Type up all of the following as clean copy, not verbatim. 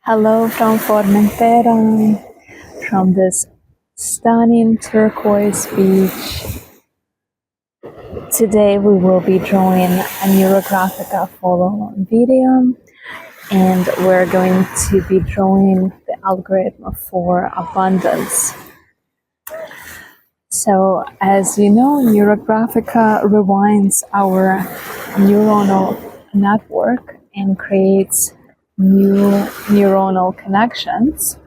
Hello from Formentera, from this stunning turquoise beach. Today we will be drawing a Neurographica follow-on video, and we're going to be drawing the algorithm for abundance. So, as you know, Neurographica rewinds our neuronal network and creates new neuronal connections,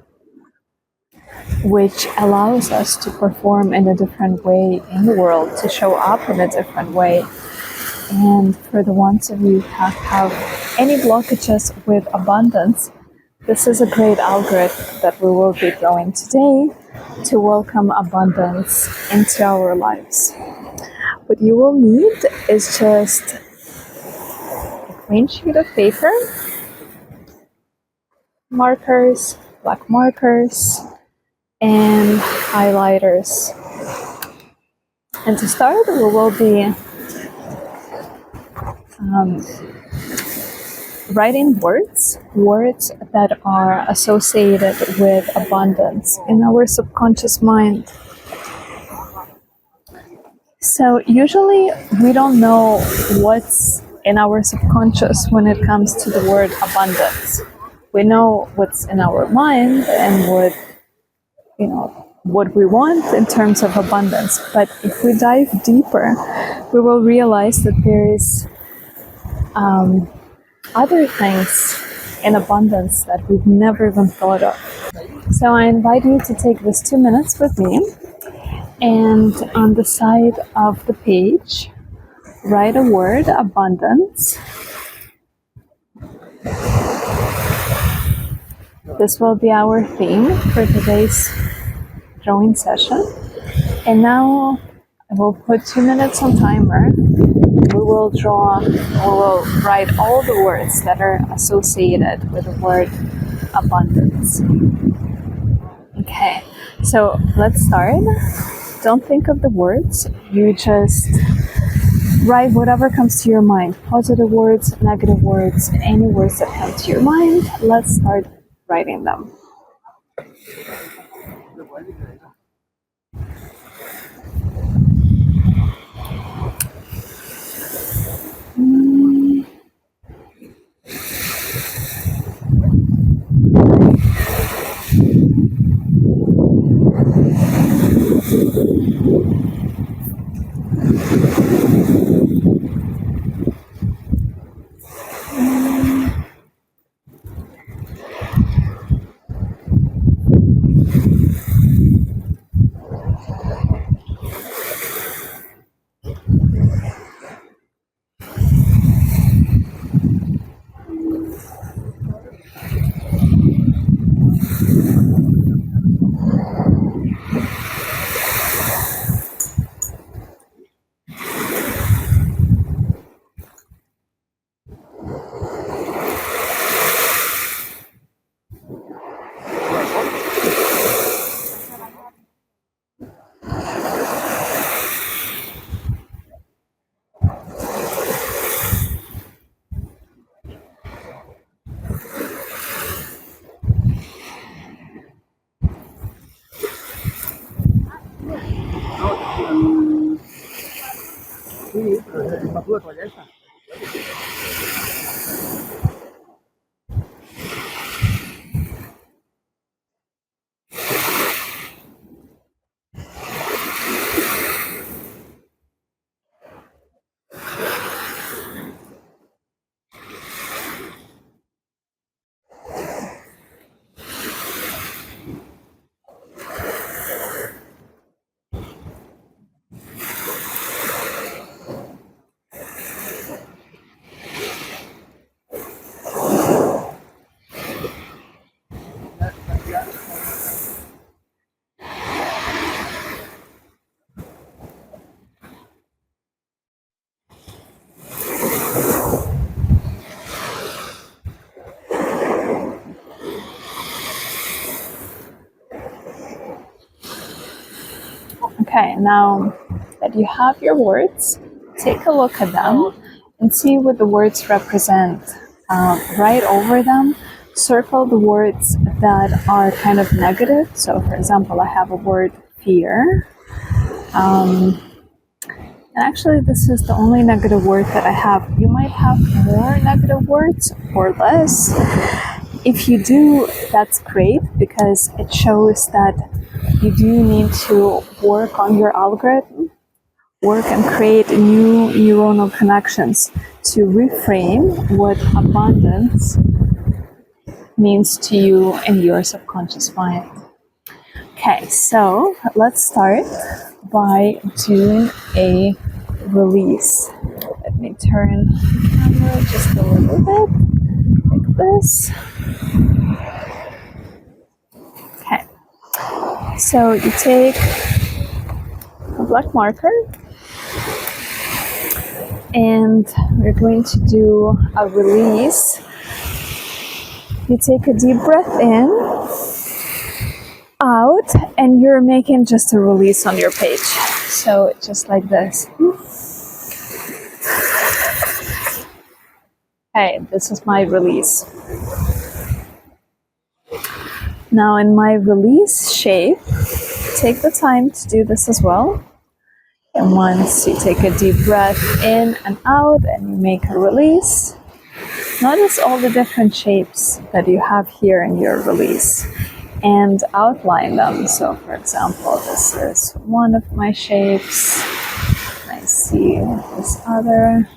which allows us to perform in a different way in the world, to show up in a different way. And for the ones of you who have any blockages with abundance, this is a great algorithm that we will be drawing today to welcome abundance into our lives. What you will need is just a clean sheet of paper, markers, black markers, and highlighters. And to start, we will be writing words that are associated with abundance in our subconscious mind. So usually we don't know what's in our subconscious when it comes to the word abundance. We know what's in our mind and what we want in terms of abundance. But if we dive deeper, we will realize that there is other things in abundance that we've never even thought of. So I invite you to take this 2 minutes with me, and on the side of the page, write a word, abundance. This will be our theme for today's drawing session. And now I will put 2 minutes on timer. We will write all the words that are associated with the word abundance. Okay, so let's start. Don't think of the words. You just write whatever comes to your mind. Positive words, negative words, any words that come to your mind. Let's start writing them. Okay, now that you have your words, take a look at them and see what the words represent. Write over them circle the words that are kind of negative. So, for example, I have a word fear. And actually, this is the only negative word that I have. You might have more negative words or less. If you do, that's great, because it shows that you do need to work on your algorithm, work and create new neuronal connections to reframe what abundance means to you in your subconscious mind. Okay, so let's start by doing a release. Let me turn the camera just a little bit, like this. Okay, so you take a black marker and we're going to do a release. You take a deep breath in, out, and you're making just a release on your page. So just like this. Okay, this is my release. Now in my release shape, take the time to do this as well. And once you take a deep breath in and out and you make a release, notice all the different shapes that you have here in your release and outline them. So for example, this is one of my shapes. I see this other.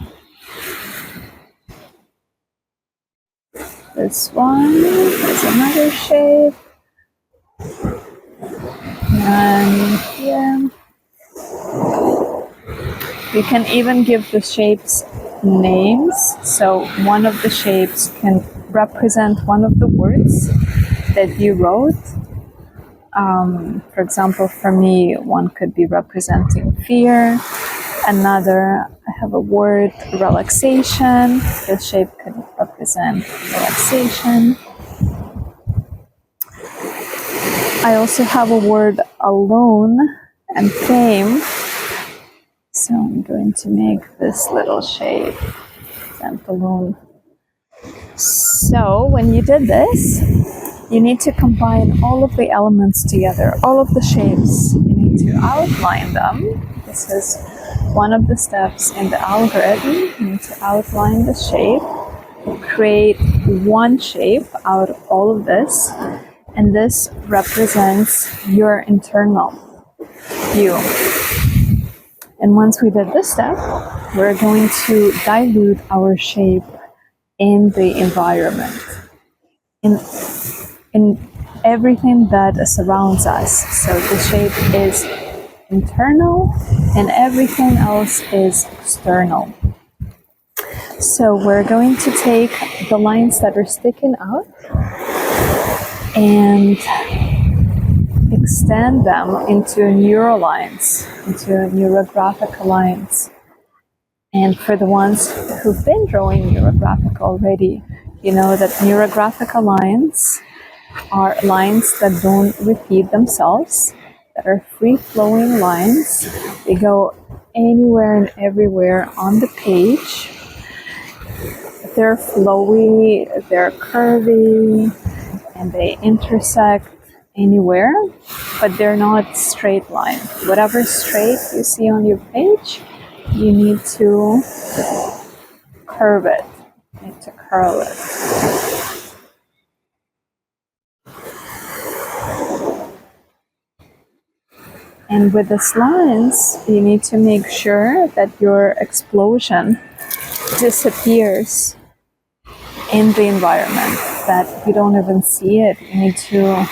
This one is another shape. And here. You can even give the shapes names. So one of the shapes can represent one of the words that you wrote. For example, for me, one could be representing fear. Another, I have a word, relaxation. This shape could represent relaxation. I also have a word, alone, and fame. So I'm going to make this little shape, and balloon. So when you did this, you need to combine all of the elements together, all of the shapes. You need to outline them. This is one of the steps in the algorithm. You need to outline the shape, create one shape out of all of this, and this represents your internal you. And once we did this step, we're going to dilute our shape in the environment, in everything that surrounds us. So the shape is internal and everything else is external. So we're going to take the lines that are sticking out and extend them into neural lines, into neurographic lines. And for the ones who've been drawing Neurographic already, you know that Neurographica lines are lines that don't repeat themselves, that are free-flowing lines. They go anywhere and everywhere on the page. They're flowy, they're curvy, and they intersect anywhere, but they're not straight line. Whatever straight you see on your page, you need to curve it, you need to curl it. And with these lines, you need to make sure that your explosion disappears in the environment, that you don't even see it. You need to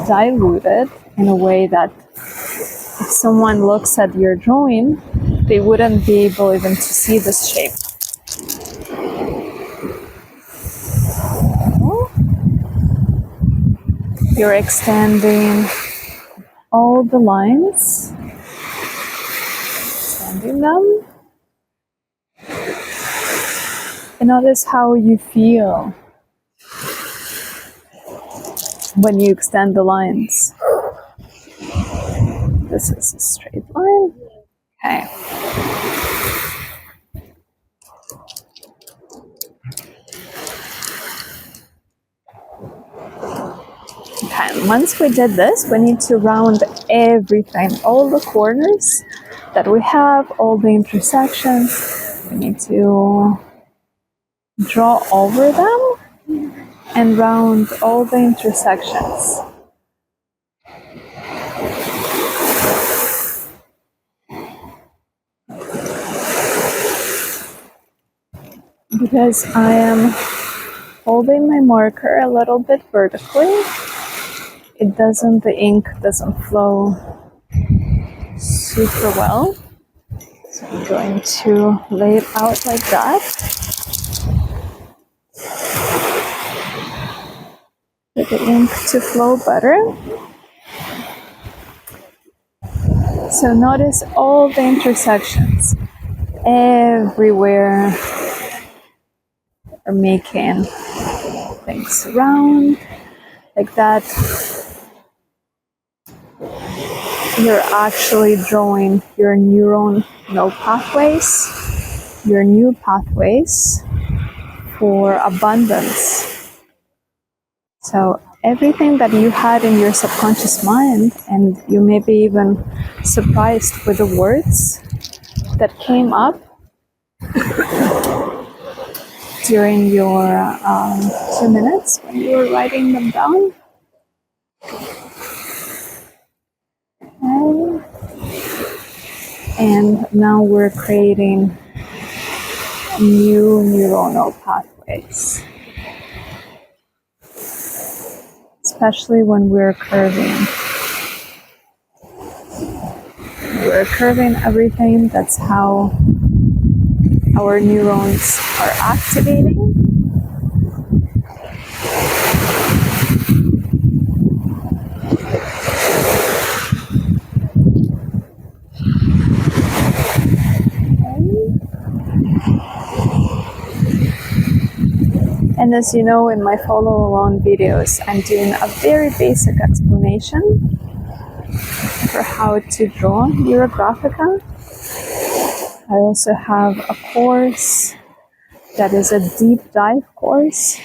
dilute it in a way that if someone looks at your drawing, they wouldn't be able even to see this shape. You're extending all the lines, extending them. And notice how you feel when you extend the lines. This is a straight line. Okay. Okay, once we did this, we need to round everything, all the corners that we have, all the intersections. We need to draw over them and round all the intersections. Because I am holding my marker a little bit vertically, the ink doesn't flow super well. So I'm going to lay it out like that. For the ink to flow better. So notice all the intersections. Everywhere are making things round like that. You're actually drawing your neuronal pathways, your new pathways for abundance. So everything that you had in your subconscious mind, and you may be even surprised with the words that came up during your 2 minutes when you were writing them down. Okay. And now we're creating new neuronal pathways, especially when we're curving. We're curving everything. That's how our neurons are activating. And as you know, in my follow along videos, I'm doing a very basic explanation for how to draw Neurographica. I also have a course that is a deep dive course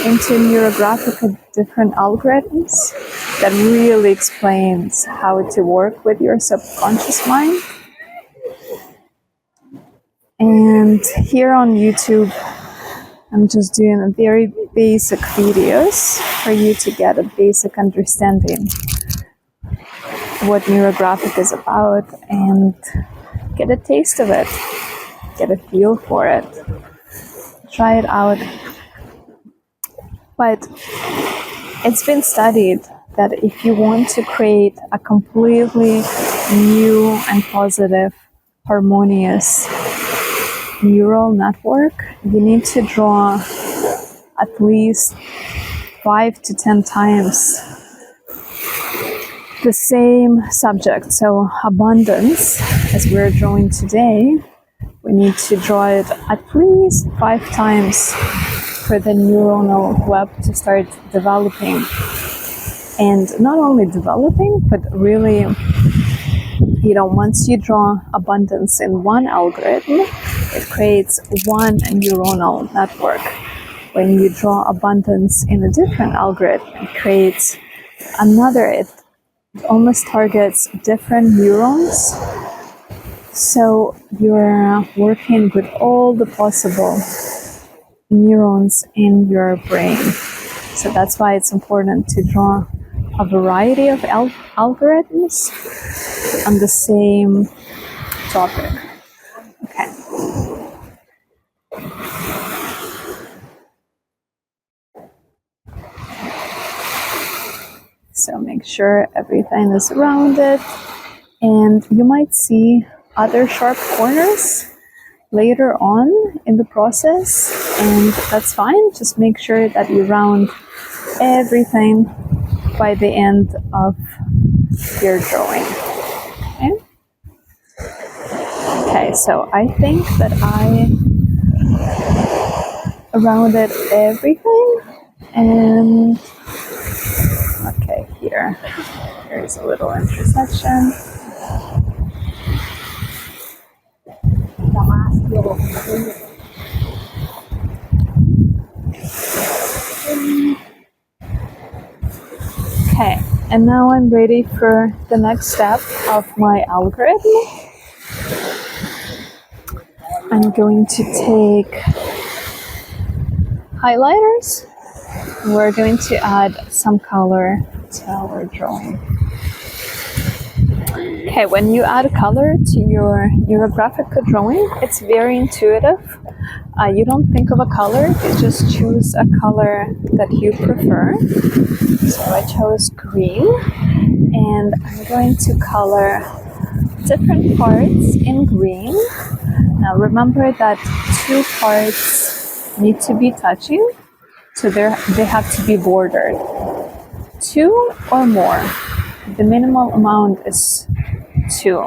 into Neurographica different algorithms that really explains how to work with your subconscious mind. And here on YouTube, I'm just doing a very basic videos for you to get a basic understanding of what Neurographic is about and get a taste of it, get a feel for it, try it out. But it's been studied that if you want to create a completely new and positive, harmonious neural network, you need to draw at least 5 to 10 times the same subject. So abundance, as we're drawing today, we need to draw it at least 5 times for the neuronal web to start developing. And not only developing, but really, once you draw abundance in one algorithm, it creates one neuronal network. When you draw abundance in a different algorithm, it creates another. It almost targets different neurons. So you're working with all the possible neurons in your brain. So that's why it's important to draw a variety of algorithms on the same topic. Okay. So make sure everything is rounded, and you might see other sharp corners later on in the process, and that's fine. Just make sure that you round everything by the end of your drawing. Okay, so I think that I rounded everything, and okay, here's a little intersection. Okay, and now I'm ready for the next step of my algorithm. I'm going to take highlighters. We're going to add some color to our drawing. Okay, when you add color to your Neurographica drawing, it's very intuitive. You don't think of a color, you just choose a color that you prefer. So I chose green, and I'm going to color different parts in green. Now remember that 2 parts need to be touching, so they have to be bordered. 2 or more. The minimal amount is 2.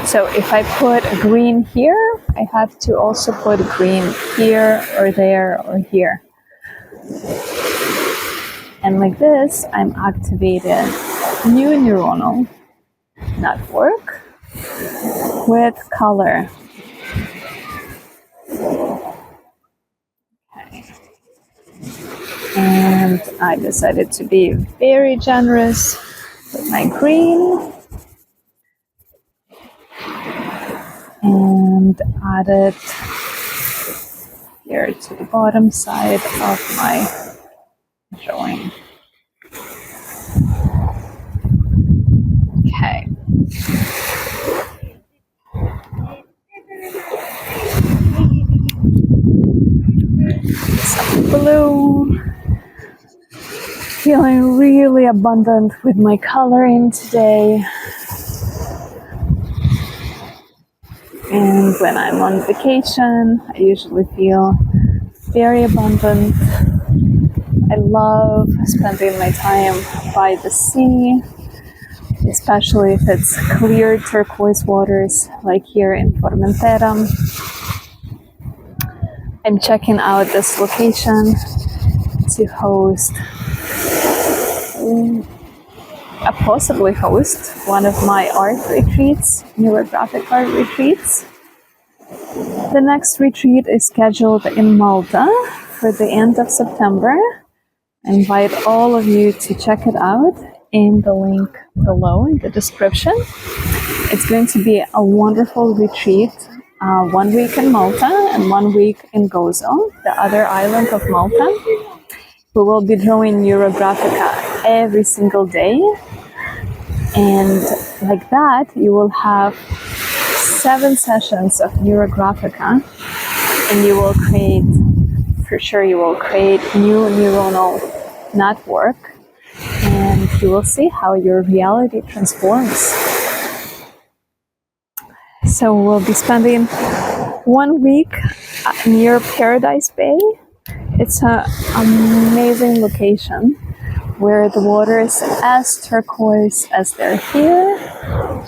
So if I put green here, I have to also put green here or there or here. And like this, I'm activating new neuronal network with color. Okay. And I decided to be very generous with my green. And add it here to the bottom side of my drawing. Okay. Some blue. Feeling really abundant with my coloring today. And when I'm on vacation, I usually feel very abundant. I love spending my time by the sea, especially if it's clear turquoise waters like here in Formentera. I'm checking out this location to host, possibly host one of my art retreats, Neurographic art retreats. The next retreat is scheduled in Malta for the end of September. I invite all of you to check it out in the link below in the description. It's going to be a wonderful retreat, 1 week in Malta and 1 week in Gozo, the other island of Malta. We will be drawing Neurographica every single day. And like that, you will have 7 sessions of Neurographica, and you will create, for sure, you will create new neuronal network, and you will see how your reality transforms. So we'll be spending 1 week near Paradise Bay. It's an amazing location where the water is as turquoise as they're here.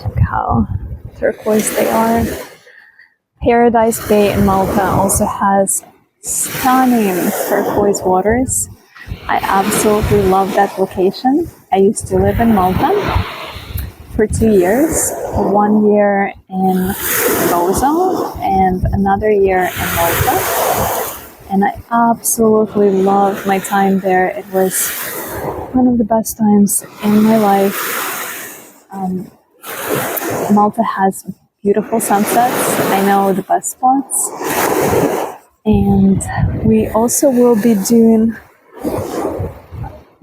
Look how turquoise they are. Paradise Bay in Malta also has stunning turquoise waters. I absolutely love that location. I used to live in Malta for 2 years, 1 year in Gozo and another year in Malta. And I absolutely loved my time there. It was one of the best times in my life. Malta has beautiful sunsets. I know the best spots. And we also will be doing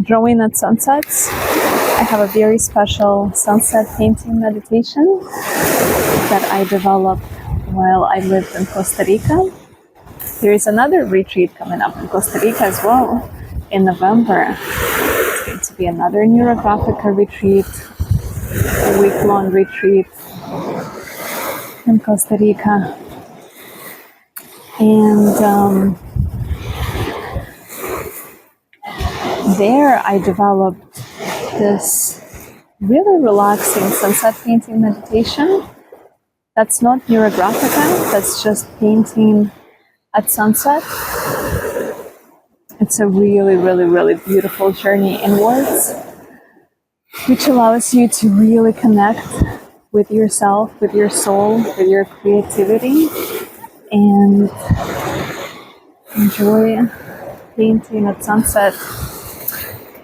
drawing at sunsets. I have a very special sunset painting meditation that I developed while I lived in Costa Rica. There is another retreat coming up in Costa Rica as well in November. It's going to be another Neurographica retreat, a week-long retreat in Costa Rica. And there I developed this really relaxing sunset painting meditation. That's not Neurographica, that's just painting at sunset. It's a really, really, really beautiful journey inwards, which allows you to really connect with yourself, with your soul, with your creativity, and enjoy painting at sunset.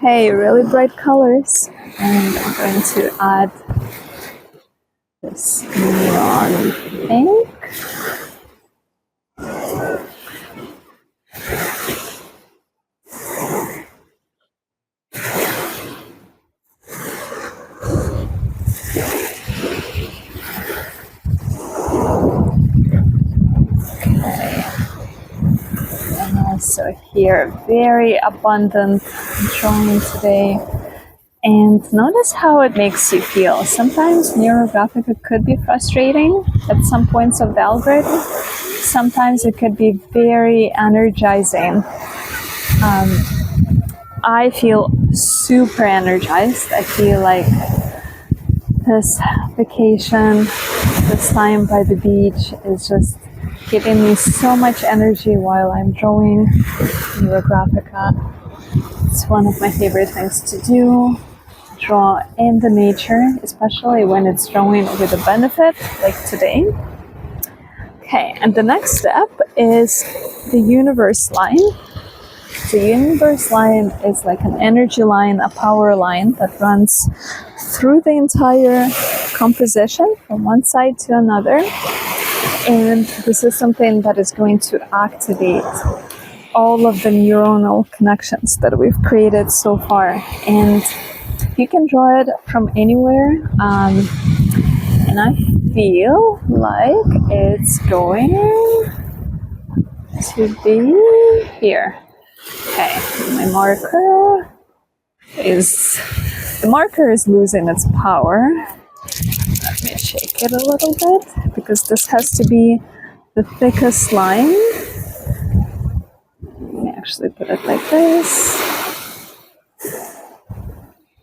Okay, really bright colors. And I'm going to add this neon pink. So here, very abundant drawing today. And notice how it makes you feel. Sometimes Neurographica could be frustrating at some points of the algorithm. Sometimes it could be very energizing. I feel super energized. I feel like this vacation, this time by the beach is just giving me so much energy while I'm drawing Neurographica. It's one of my favorite things to do. Draw in the nature, especially when it's drawing with a benefit, like today. Okay, and the next step is the universe line. The universe line is like an energy line, a power line that runs through the entire composition from one side to another. And this is something that is going to activate all of the neuronal connections that we've created so far. And you can draw it from anywhere. And I feel like it's going to be here. Okay, my marker is, the marker is losing its power. Let me shake it a little bit because this has to be the thickest line. Let me actually put it like this.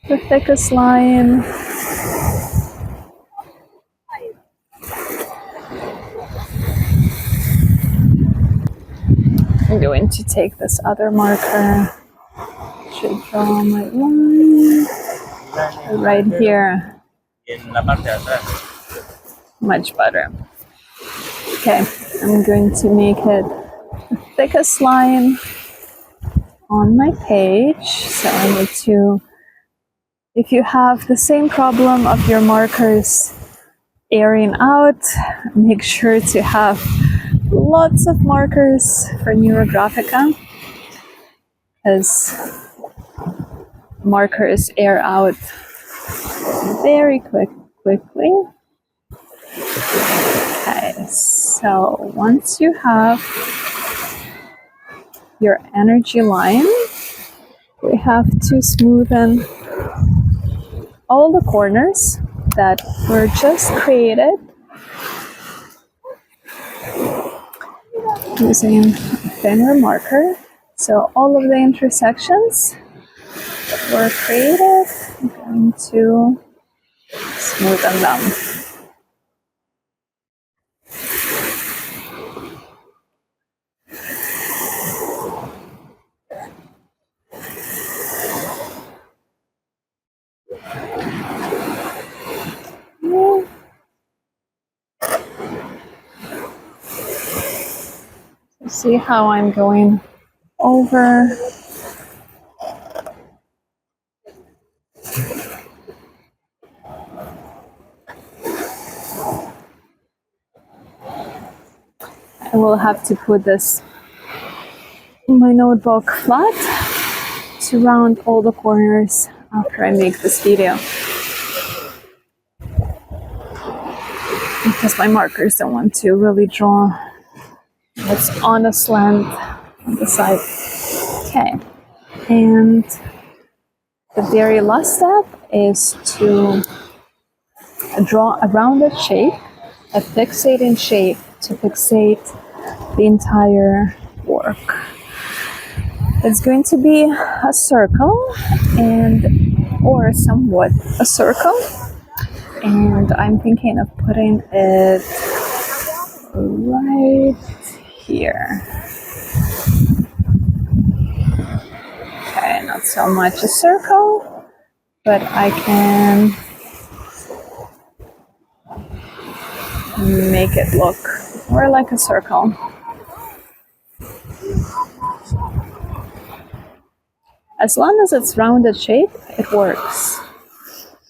The thickest line. I'm going to take this other marker. Should draw my line right here. Much better. Okay, I'm going to make it the thickest line on my page. So I need to, if you have the same problem of your markers airing out, make sure to have lots of markers for Neurographica, as markers air out very quickly. Okay, so once you have your energy line, we have to smoothen all the corners that were just created using a thinner marker. So all of the intersections that were created, I'm going to smoothen them. See how I'm going over I will have to put this in my notebook flat to round all the corners after I make this video, because my markers don't want to really draw what's on a slant on the side. Okay, and the very last step is to draw a rounded shape, a fixating shape to fixate the entire work. It's going to be a circle or somewhat a circle, and I'm thinking of putting it right here. Okay, not so much a circle, but I can make it look more like a circle. As long as it's rounded shape, it works.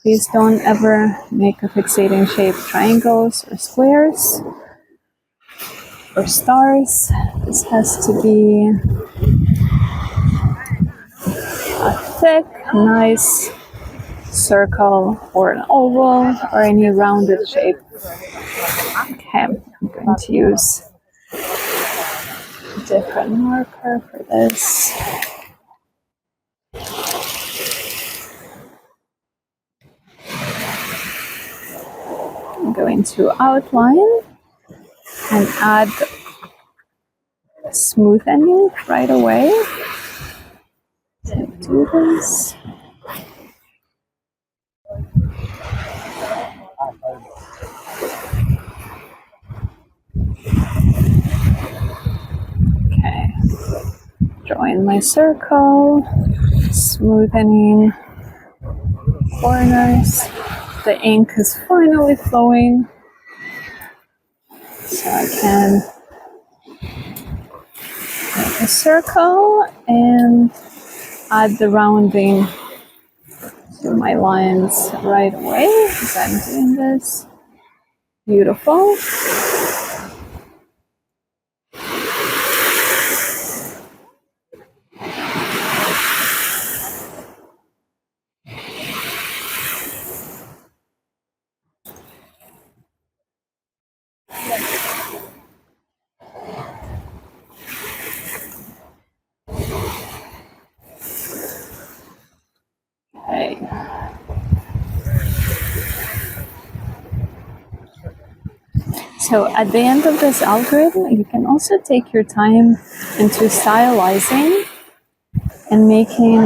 Please don't ever make a fixating shape triangles or squares or stars. This has to be a thick, nice circle or an oval or any rounded shape. Okay, I'm going to use a different marker for this. I'm going to outline and add smoothing right away. So do this. Okay, drawing my circle, smoothing corners. The ink is finally flowing, so I can make a circle and add the rounding to my lines right away as I'm doing this. Beautiful. Okay. So at the end of this algorithm, you can also take your time into stylizing and making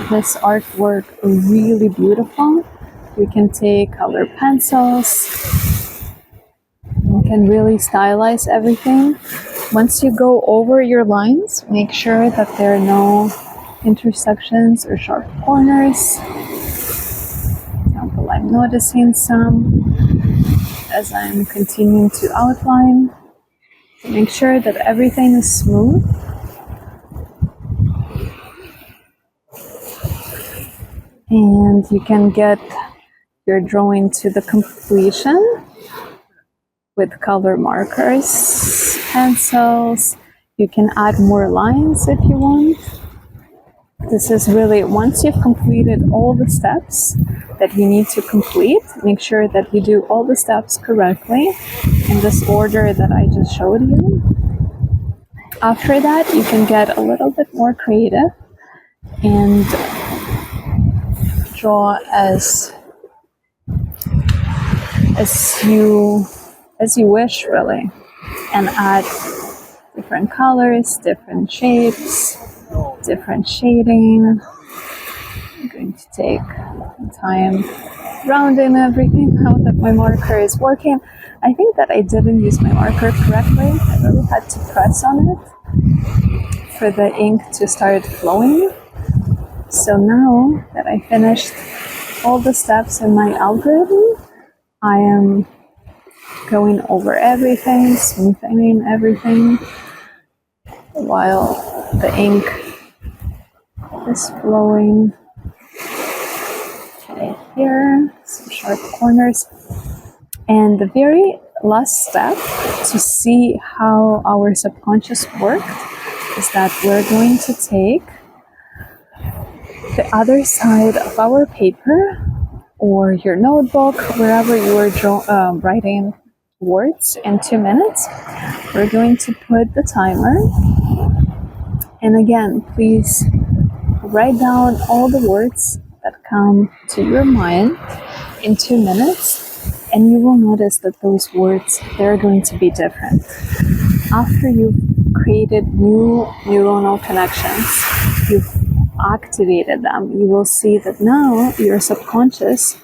this artwork really beautiful. You can take colored pencils. You can really stylize everything. Once you go over your lines, make sure that there are no intersections or sharp corners. For example, I'm noticing some as I'm continuing to outline. Make sure that everything is smooth. And you can get your drawing to the completion with color markers, pencils. You can add more lines if you want. This is really, once you've completed all the steps that you need to complete, make sure that you do all the steps correctly in this order that I just showed you. After that, you can get a little bit more creative and draw as you wish, really, and add different colors, different shapes, different shading. I'm going to take time rounding everything now that my marker is working. I think that I didn't use my marker correctly. I really had to press on it for the ink to start flowing. So now that I finished all the steps in my algorithm, I am going over everything, smoothing everything while the ink is flowing. Okay, here, some sharp corners. And the very last step to see how our subconscious worked is that we're going to take the other side of our paper or your notebook, wherever you are writing words in 2 minutes. We're going to put the timer. And again, please write down all the words that come to your mind in 2 minutes, and you will notice that those words, they're going to be different. After you've created new neuronal connections, you've activated them, you will see that now your subconscious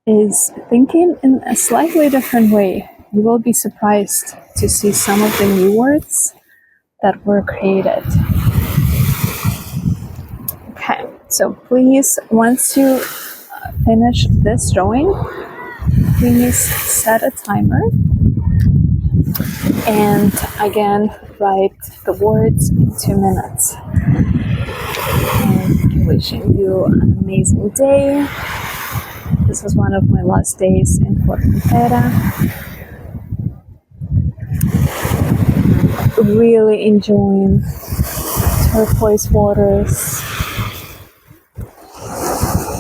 is thinking in a slightly different way. You will be surprised to see some of the new words that were created. Okay, so please, once you finish this drawing, please set a timer and again write the words in 2 minutes. And wishing you an amazing day. This was one of my last days in Formentera. Really enjoying turquoise waters,